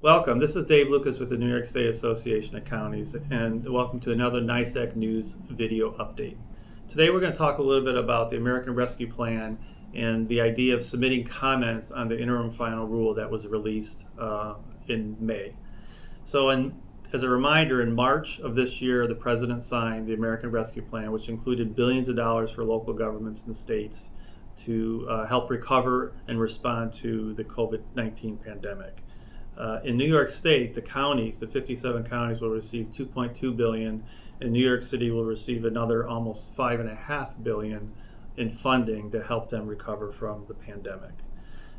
Welcome. This is Dave Lucas with the New York State Association of Counties, and welcome to another NYSAC News video update. Today we're going to talk a little bit about the American Rescue Plan and the idea of submitting comments on the interim final rule that was released in May. So as a reminder, in March of this year, the President signed the American Rescue Plan, which included billions of dollars for local governments and states to help recover and respond to the COVID-19 pandemic. In New York State, the counties, the 57 counties, will receive $2.2 billion, and New York City will receive another almost $5.5 billion in funding to help them recover from the pandemic.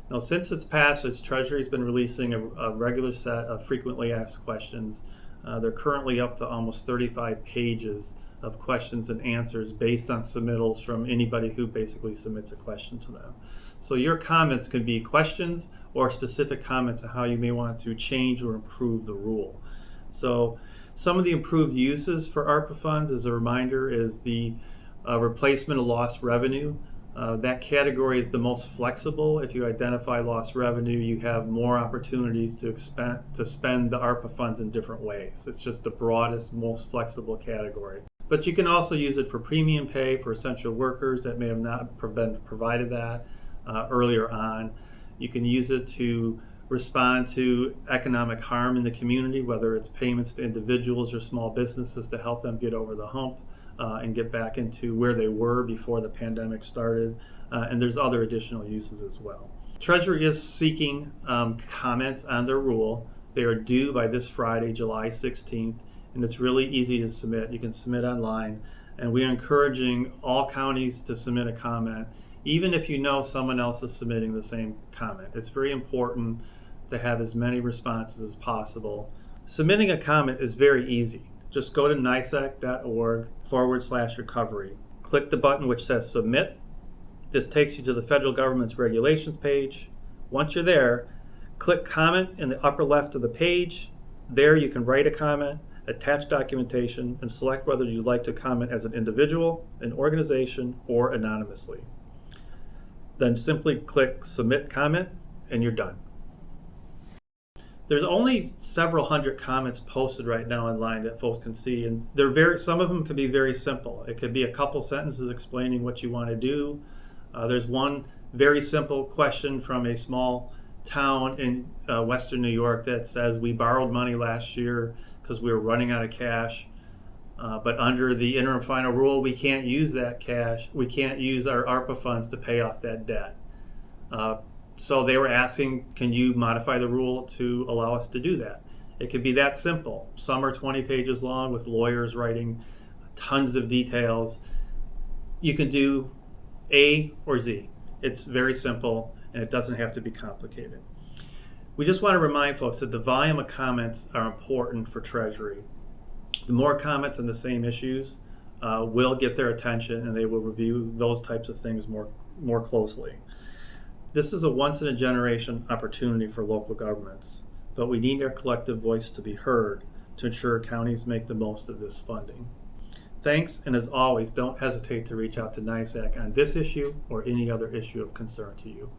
Now, since its passage, Treasury has been releasing a regular set of frequently asked questions. They're currently up to almost 35 pages of questions and answers based on submittals from anybody who basically submits a question to them. So your comments could be questions or specific comments on how you may want to change or improve the rule. So some of the improved uses for ARPA funds, as a reminder, is the replacement of lost revenue. That category is the most flexible. If you identify lost revenue, you have more opportunities to spend the ARPA funds in different ways. It's just the broadest, most flexible category. But you can also use it for premium pay for essential workers that may have not been provided that earlier on. You can use it to respond to economic harm in the community, whether it's payments to individuals or small businesses to help them get over the hump and get back into where they were before the pandemic started. And there's other additional uses as well. Treasury is seeking comments on their rule. They are due by this Friday, July 16th, and it's really easy to submit. You can submit online, and we are encouraging all counties to submit a comment, even if you know someone else is submitting the same comment. It's very important to have as many responses as possible. Submitting a comment is very easy. Just go to nysac.org/recovery. Click the button which says submit. This takes you to the federal government's regulations page. Once you're there, click comment in the upper left of the page. There you can write a comment, attach documentation, and select whether you'd like to comment as an individual, an organization, or anonymously. Then simply click submit comment and you're done. There's only several hundred comments posted right now online that folks can see, and some of them can be very simple. It could be a couple sentences explaining what you want to do. There's one very simple question from a small town in Western New York that says, we borrowed money last year because we were running out of cash, but under the interim final rule, we can't use that cash. We can't use our ARPA funds to pay off that debt. So they were asking, can you modify the rule to allow us to do that? It could be that simple. Some are 20 pages long with lawyers writing tons of details. You can do A or Z. It's very simple, and it doesn't have to be complicated. We just want to remind folks that the volume of comments are important for Treasury. The more comments on the same issues will get their attention, and they will review those types of things more closely. This is a once-in-a-generation opportunity for local governments, but we need our collective voice to be heard to ensure counties make the most of this funding. Thanks, and as always, don't hesitate to reach out to NYSAC on this issue or any other issue of concern to you.